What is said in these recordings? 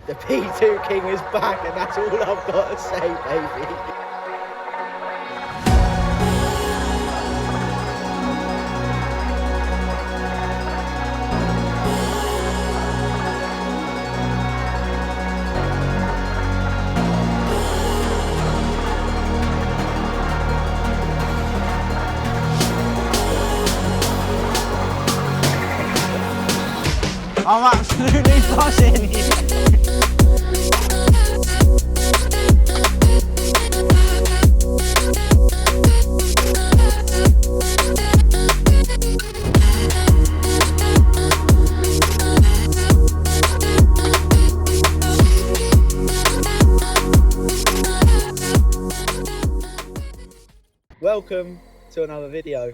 The P2 King is back, and that's all I've got to say, baby. I'm absolutely buzzing. Welcome to another video.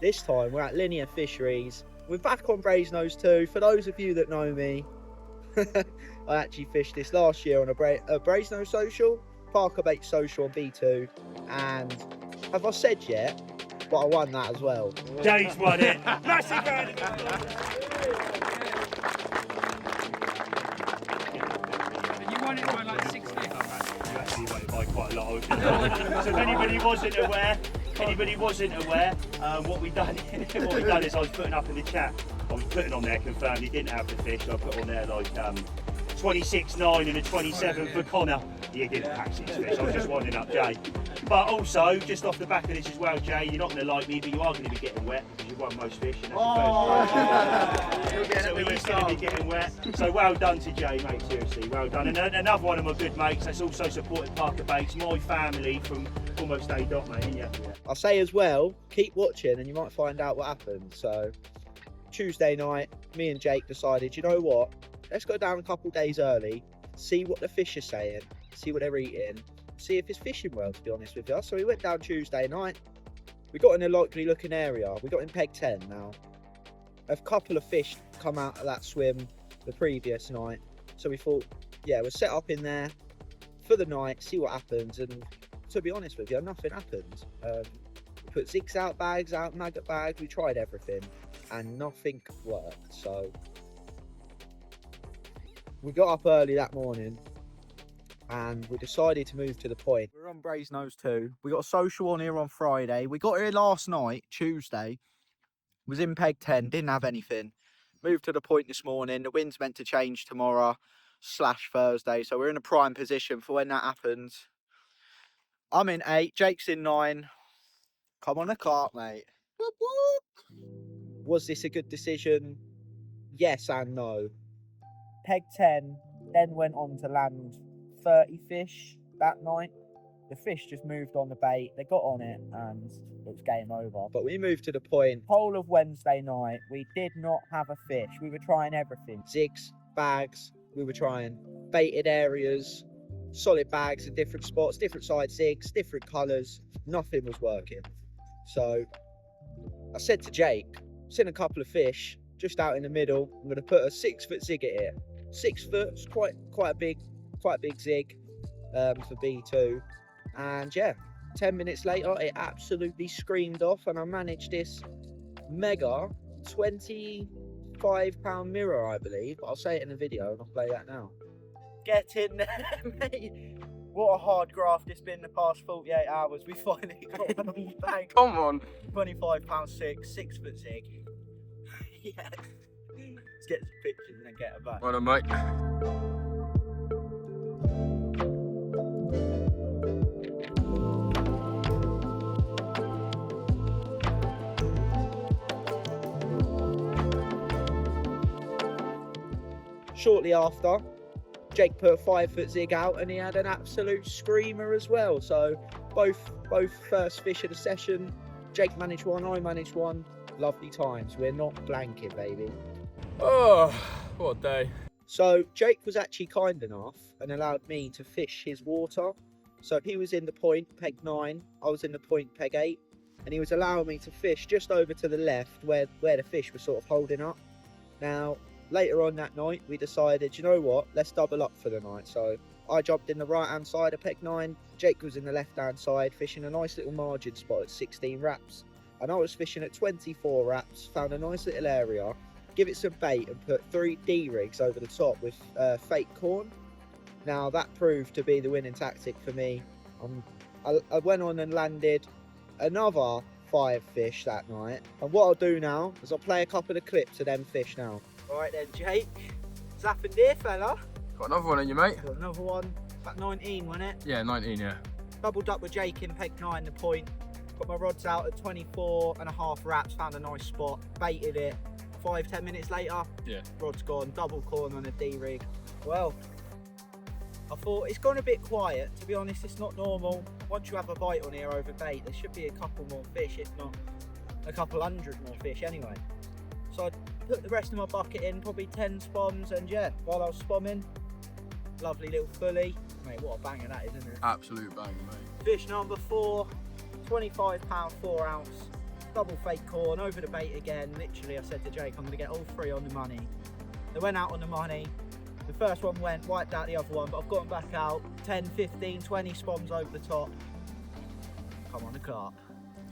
This time we're at Linear Fisheries. We're back on Brasenose 2. For those of you that know me, I actually fished this last year on a Brasenose social, Parker Bait social on B2, and have I said yet? But I won that as well. Jay's won it. Massive round of applause. And you won it by like 6 feet. You actually won it by quite a lot. So if anybody wasn't aware, what we done is I was putting up in the chat. I was putting on there confirmed he didn't have the fish. I put on there like 26.9 and a 27 for Connor. He didn't catch these fish. I was just winding up Jay. But also, just off the back of this as well, Jay, you're not going to like me, but you are going to be getting wet because you've won most fish. And that's the first so he's going to be getting wet. So well done to Jay, mate. Seriously, well done. And another one of my good mates that's also supported Parker Baits, my family from almost A. Dot, mate. Yeah. I'll say as well, keep watching and you might find out what happened. So Tuesday night, me and Jake decided, you know what, let's go down a couple days early, see what the fish are saying, see what they're eating, see if it's fishing well, to be honest with you. So we went down Tuesday night. We got in a likely looking area. We got in peg 10 now. A couple of fish come out of that swim the previous night. So we thought, yeah, we'll set up in there for the night, see what happens. And to be honest with you, nothing happened. We put zigs out, bags out, maggot bags. We tried everything and nothing worked. So we got up early that morning and we decided to move to the point. We're on Brasenose 2. We got a social on here on Friday. We got here last night, Tuesday. Was in peg 10, didn't have anything. Moved to the point this morning. The wind's meant to change tomorrow / Thursday. So we're in a prime position for when that happens. I'm in 8, Jake's in 9. Come on the cart, mate. Whoop, whoop. Was this a good decision? Yes and no. Peg 10, then went on to land 30 fish that night. The fish just moved on the bait, they got on it and it was game over. But we moved to the point. Whole of Wednesday night, we did not have a fish. We were trying everything. Zigs, bags, we were trying baited areas, solid bags in different spots, different size zigs, different colours. Nothing was working. So I said to Jake, seen a couple of fish just out in the middle. I'm going to put a 6-foot zig at it. 6 foot's quite a big zig for B2. And yeah, 10 minutes later, it absolutely screamed off, and I managed this mega 25-pound mirror, I believe. But I'll say it in the video, and I'll play that now. Get in there, mate. What a hard graft it's been the past 48 hours. We finally got one on the bank. Come on. 25-pound 6-foot zig. Yeah. Let's get some pictures and then get her back. Well done, mate. Shortly after, Jake put a 5-foot zig out and he had an absolute screamer as well. So both first fish of the session. Jake managed one, I managed one. Lovely times. We're not blanking, baby. Oh, what a day. So Jake was actually kind enough and allowed me to fish his water. So he was in the point, peg 9. I was in the point, peg 8. And he was allowing me to fish just over to the left where the fish were sort of holding up. Now, later on that night, we decided, you know what, let's double up for the night. So I jumped in the right-hand side of peg 9. Jake was in the left-hand side, fishing a nice little margin spot at 16 wraps. And I was fishing at 24 wraps, found a nice little area, give it some bait and put 3 D-rigs over the top with fake corn. Now that proved to be the winning tactic for me. I went on and landed another 5 fish that night. And what I'll do now is I'll play a couple of clips of them fish now. Right then, Jake. What's happened here, fella? Got another one in you, mate? Got another one. About 19, wasn't it? Yeah, 19, yeah. Doubled up with Jake in peg 9 the point. Got my rods out at 24.5 wraps. Found a nice spot. Baited it. 5-10 minutes later, Yeah. rod's gone. Double corn on a D-rig. Well, I thought it's gone a bit quiet. To be honest, it's not normal. Once you have a bite on here over bait, there should be a couple more fish, if not a couple hundred more fish anyway. So I put the rest of my bucket in, probably 10 spoms, and yeah, while I was spomming, lovely little fully. Mate, what a banger that is, isn't it? Absolute banger, mate. Fish number 4, 25 £, 4 ounce, double fake corn, over the bait again. Literally, I said to Jake, I'm going to get all 3 on the money. They went out on the money. The first one went, wiped out the other one, but I've got them back out. 10, 15, 20 spoms over the top. Come on the carp.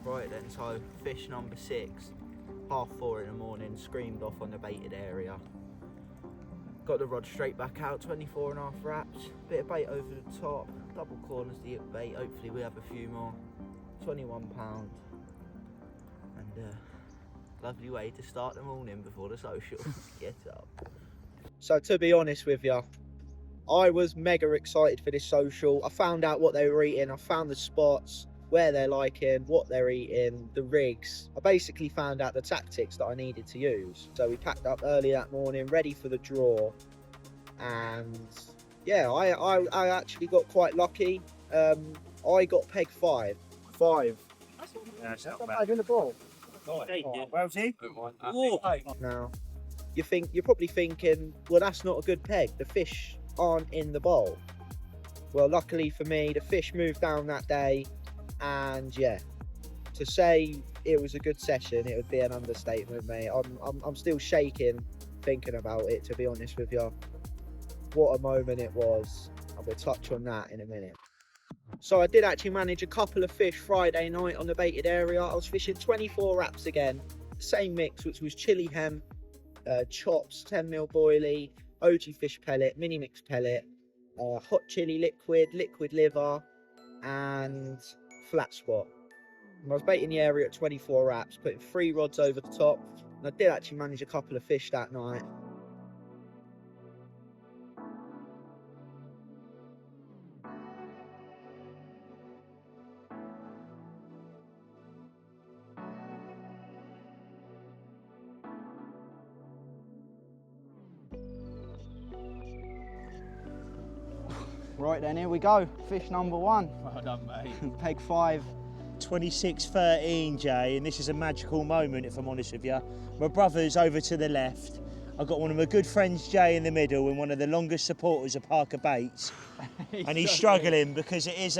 Right then, so fish number 6, 4:30 in the morning, screamed off on the baited area. Got the rod straight back out, 24.5 wraps, bit of bait over the top, double corners the bait, hopefully we have a few more. £21. And lovely way to start the morning before the social. Get up. So to be honest with you, I was mega excited for this social. I found out what they were eating, I found the spots, where they're liking, what they're eating, the rigs. I basically found out the tactics that I needed to use. So we packed up early that morning, ready for the draw. And yeah, I actually got quite lucky. I got peg 5. 5. Yeah, it's not bad. In the ball. Well, see? Now, you're probably thinking, well, that's not a good peg. The fish aren't in the bowl. Well, luckily for me, the fish moved down that day, and yeah, to say it was a good session, it would be an understatement, mate. I'm still shaking thinking about it, to be honest with you. What a moment it was. I will touch on that in a minute. So I did actually manage a couple of fish Friday night on the baited area. I was fishing 24 wraps again, same mix, which was chili hem, chops, 10mm boilie, OG fish pellet, mini mix pellet, hot chili liquid, liquid liver, and flat spot. And I was baiting the area at 24 wraps, putting 3 rods over the top, and I did actually manage a couple of fish that night. Right then, here we go. Fish number 1. Well done, mate. Peg 5. 26-13, Jay, and this is a magical moment, if I'm honest with you. My brother's over to the left. I've got one of my good friends, Jay, in the middle, and one of the longest supporters of Parker Baits. And he's struggling because it is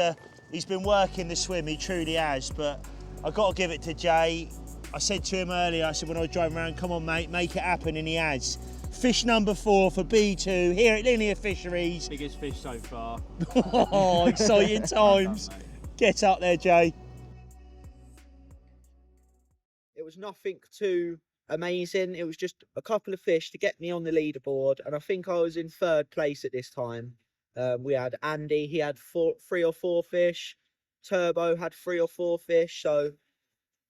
he's been working the swim, he truly has, but I've got to give it to Jay. I said to him earlier, I said when I was driving around, come on mate, make it happen, and he has. Fish number 4 for B2 here at Linear Fisheries. Biggest fish so far. Oh, exciting times. Well done, Get up there, Jay. It was nothing too amazing. It was just a couple of fish to get me on the leaderboard, and I think I was in 3rd place at this time. We had Andy, he had 3 or 4 fish. Turbo had 3 or 4 fish, so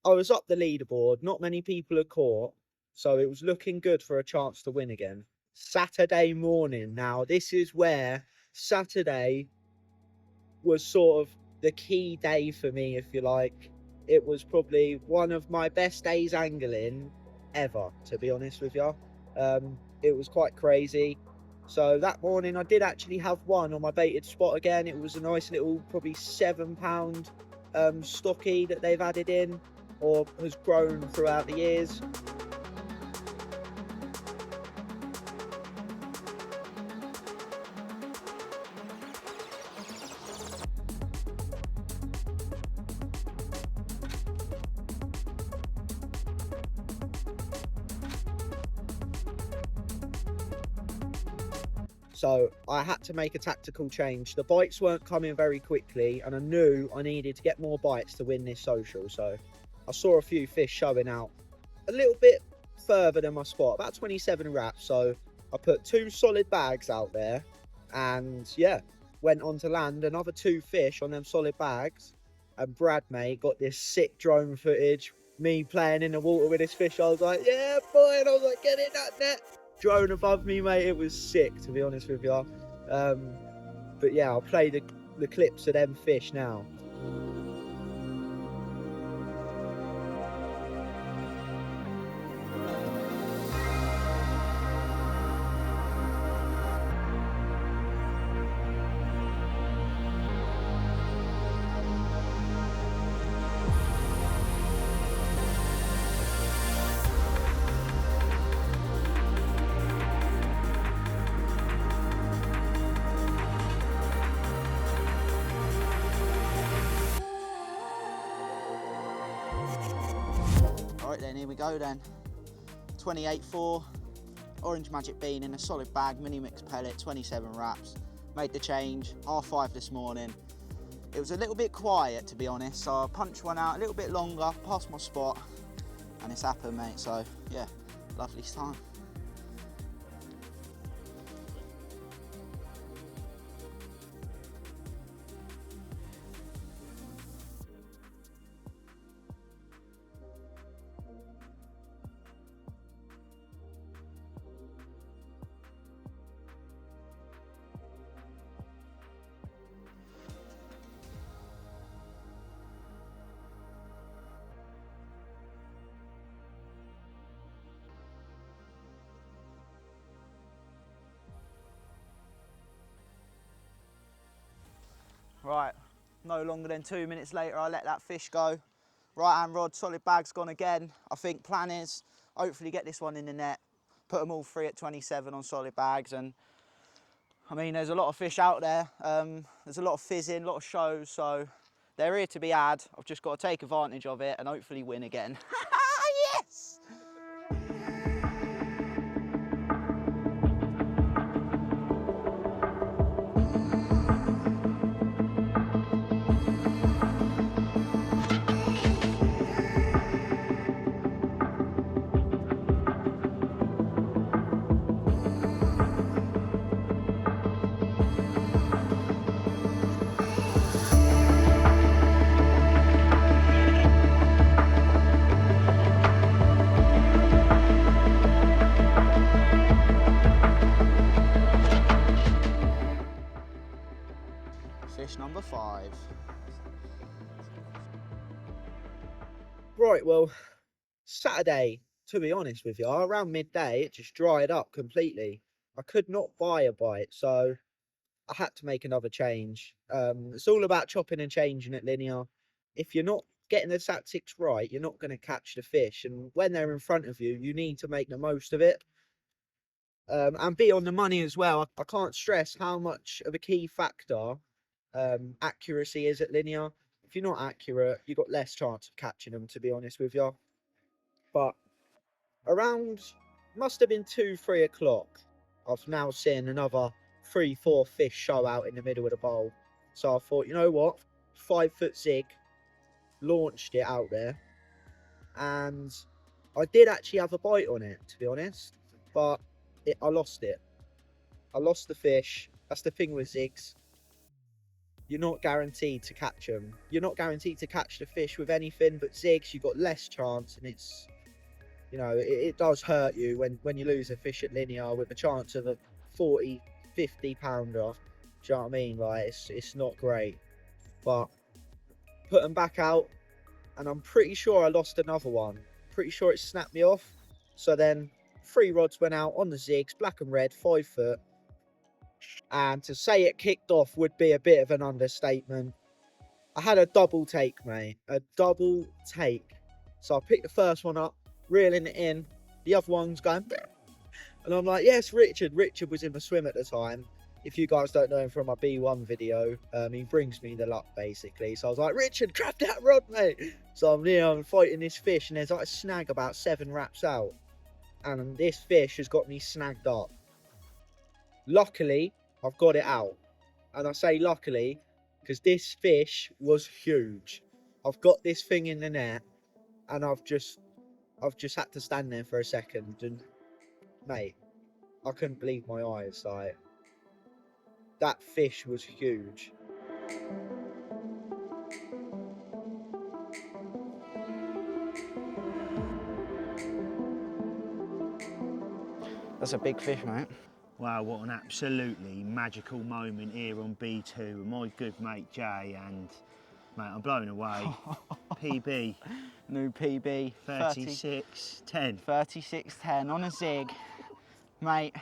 I was up the leaderboard. Not many people had caught, so it was looking good for a chance to win again. Saturday morning. Now, this is where Saturday was sort of the key day for me, if you like. It was probably one of my best days angling ever, to be honest with you. It was quite crazy. So that morning I did actually have one on my baited spot again. It was a nice little, probably £7 stocky that they've added in, or has grown throughout the years. So I had to make a tactical change. The bites weren't coming very quickly, and I knew I needed to get more bites to win this social. So I saw a few fish showing out a little bit further than my spot, about 27 wraps. So I put 2 solid bags out there, and yeah, went on to land another 2 fish on them solid bags. And Brad, mate, got this sick drone footage, me playing in the water with this fish. I was like, yeah, boy, and I was like, get in that net. Drone above me, mate. It was sick, to be honest with you. But yeah, I'll play the clips of them fish now. Alright then, here we go then. 28.4, orange magic bean in a solid bag, mini mix pellet, 27 wraps. Made the change, 5:30 this morning. It was a little bit quiet, to be honest, so I punched one out a little bit longer, past my spot, and it's happened, mate. So yeah, lovely time. Right, no longer than 2 minutes later, I let that fish go. Right hand rod, solid bag's gone again. I think plan is hopefully get this one in the net, put them all 3 at 27 on solid bags. And I mean, there's a lot of fish out there. There's a lot of fizzing, a lot of shows, so they're here to be had. I've just got to take advantage of it and hopefully win again. Yes! Fish number 5. Right, well, Saturday, to be honest with you, around midday, it just dried up completely. I could not buy a bite, so I had to make another change. It's all about chopping and changing at linear. If you're not getting the tactics right, you're not going to catch the fish. And when they're in front of you, you need to make the most of it. And be on the money as well. I can't stress how much of a key factor accuracy is at linear. If you're not accurate, you've got less chance of catching them, to be honest with you. But around, must have been 2-3 o'clock, I've now seen another 3-4 fish show out in the middle of the bowl. So I thought, you know what, 5-foot zig, launched it out there, and I did actually have a bite on it, to be honest, but I lost it. I lost the fish. That's the thing with zigs. You're not guaranteed to catch them. You're not guaranteed to catch the fish with anything, but zigs, you've got less chance, and it's, you know, it does hurt you when you lose a fish at linear with a chance of a 40, 50 pounder. Do you know what I mean? Like, it's not great. But put them back out, and I'm pretty sure I lost another one. Pretty sure it snapped me off. So then 3 rods went out on the zigs, black and red, 5 foot. And to say it kicked off would be a bit of an understatement. I had a double take, mate. A double take. So I picked the first one up, reeling it in. The other one's going, and I'm like, yes, Richard. Richard was in the swim at the time. If you guys don't know him from my B1 video, he brings me the luck, basically. So I was like, Richard, grab that rod, mate. So I'm fighting this fish, and there's like a snag about 7 wraps out. And this fish has got me snagged up. Luckily, I've got it out. And I say luckily, because this fish was huge. I've got this thing in the net, and I've just I've just had to stand there for a second and, mate, I couldn't believe my eyes. Like, that fish was huge. That's a big fish, mate. Wow, what an absolutely magical moment here on B2 with my good mate Jay, and mate, I'm blown away. PB. New PB. 36.10. 36.10 on a zig. Mate,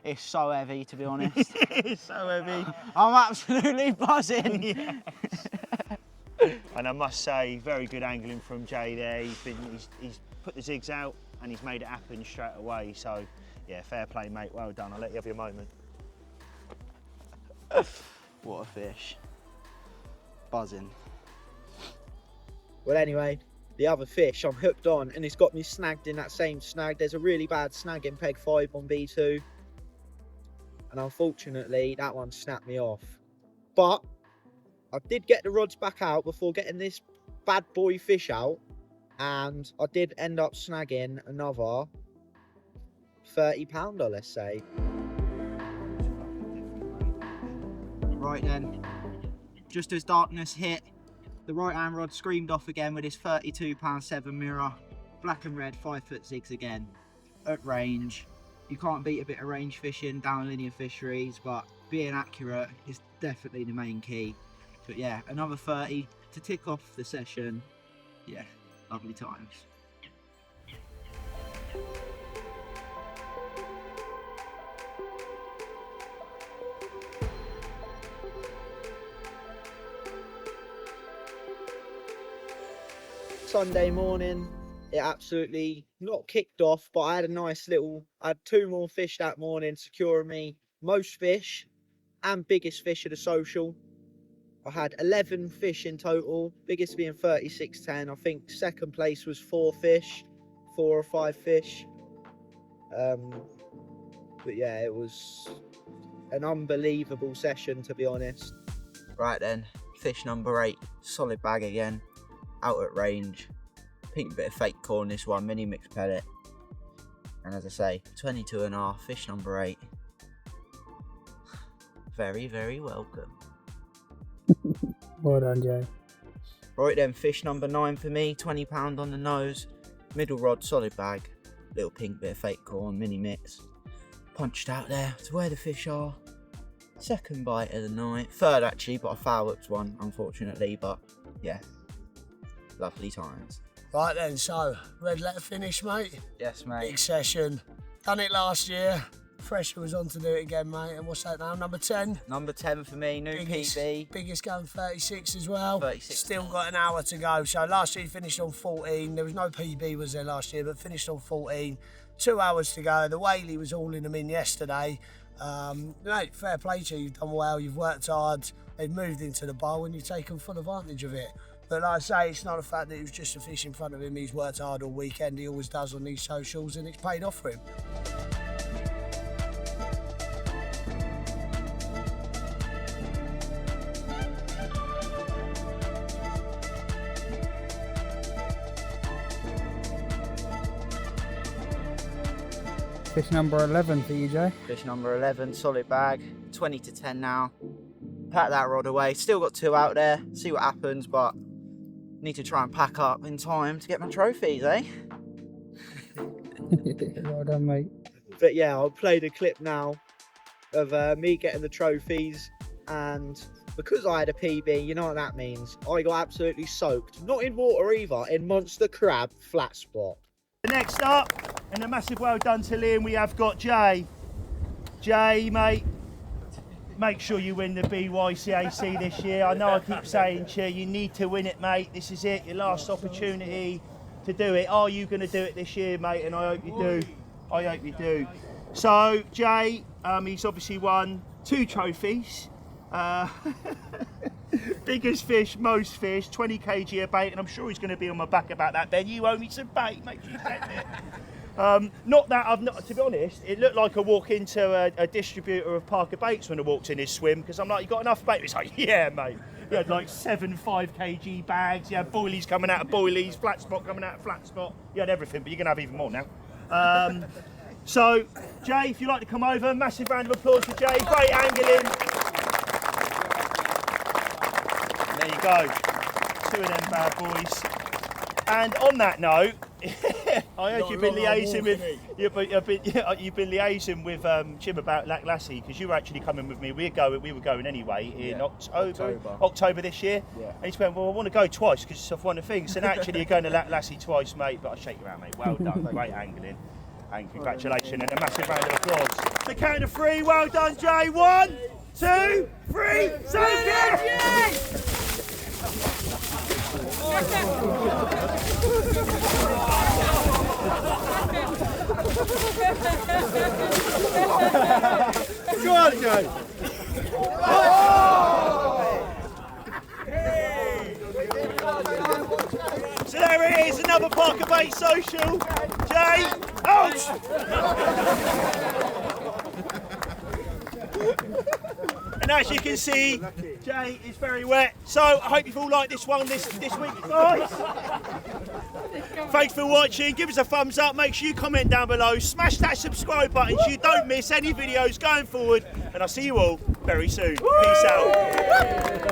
it's so heavy, to be honest. It's so heavy. I'm absolutely buzzing. Yes. And I must say, very good angling from Jay there. He's put the zigs out and he's made it happen straight away. So, yeah, fair play, mate. Well done. I'll let you have your moment. What a fish. Buzzing. Well, anyway, the other fish I'm hooked on, and it's got me snagged in that same snag. There's a really bad snag in peg 5 on B2. And unfortunately, that one snapped me off. But I did get the rods back out before getting this bad boy fish out. And I did end up snagging another 30-pounder, let's say. Right then, just as darkness hit, the right hand rod screamed off again with his 32.7 mirror. Black and red 5-foot zigs again. At range. You can't beat a bit of range fishing down linear fisheries, but being accurate is definitely the main key. But yeah, another 30 to tick off the session. Yeah, lovely times. Sunday morning, it absolutely not kicked off, but I had I had 2 more fish that morning, securing me most fish and biggest fish of the social. I had 11 fish in total, biggest being 36.10. I think second place was 4 fish, 4 or 5 fish. But yeah, it was an unbelievable session, to be honest. Right then, fish number 8, solid bag again, out at range. Pink bit of fake corn this one, mini mixed pellet. And as I say, 22.5, fish number 8. Very, very welcome. Well done, Jay. Right then, fish number 9 for me, 20 pound on the nose, middle rod, solid bag, little pink bit of fake corn, mini mix. Punched out there to where the fish are. Second bite of the night, third actually, but I foul whipped one, unfortunately, but yeah, lovely times. Right then, so red letter finish, mate. Yes, mate. Big session. Done it last year. Pressure was on to do it again, mate. And what's that now? Number 10. Number 10 for me, new PB. Biggest going 36 as well. 36. Still got an hour to go. So last year finished on 14. There was no PB was there last year, but finished on 14. 2 hours to go. The whaley was all in them in yesterday. Mate, fair play to you. You've done well. You've worked hard. They've moved into the bowl and you've taken full advantage of it. But like I say, it's not the fact that it was just a fish in front of him. He's worked hard all weekend. He always does on these socials, and it's paid off for him. Fish number 11 for you, Jay. Fish number 11, solid bag, 20 to 10 now. Pack that rod away. Still got 2 out there. See what happens, but need to try and pack up in time to get my trophies, eh? Well done, mate. But yeah, I'll play the clip now of me getting the trophies, and because I had a PB, you know what that means. I got absolutely soaked. Not in water either, in monster crab flat spot. Next up, and a massive well done to Liam, we have got Jay. Jay, mate, make sure you win the BYCAC this year. I know I keep saying to you, you need to win it, mate. This is it, your last opportunity to do it. Are you going to do it this year, mate? And I hope you do. I hope you do. So, Jay, he's obviously won 2 trophies. Biggest fish, most fish, 20 kg of bait, and I'm sure he's going to be on my back about that. Ben, you owe me some bait, make sure you get it. Not that I've not, to be honest, it looked like I walk into a distributor of Parker baits when I walked in his swim, because I'm like, you got enough bait? He's like, yeah, mate. He had like 7 5kg bags, he had boilies coming out of boilies, flat spot coming out of flat spot. He had everything, but you're going to have even more now. So, Jay, if you'd like to come over, massive round of applause for Jay. Great angling. There you go. 2 of them bad boys. And on that note, I heard you've been liaising with Chim about Lac Lassie, because you were actually coming with me. We were going anyway in October this year. Yeah. And he went, well, I want to go twice because it's one of the things. And actually, you're going to Lac Lassie twice, mate. But I shake you out, mate. Well done, great angling, and congratulations, and a massive round of applause. The count of 3. Well done, Jay. 1, 2, 3. Go on, Joe. So there it is, another Parker Bait social. Jay, out! And as you can see, Jay is very wet. So I hope you've all liked this one this week, guys. Thanks for watching. Give us a thumbs up. Make sure you comment down below. Smash that subscribe button so you don't miss any videos going forward. And I'll see you all very soon. Peace out.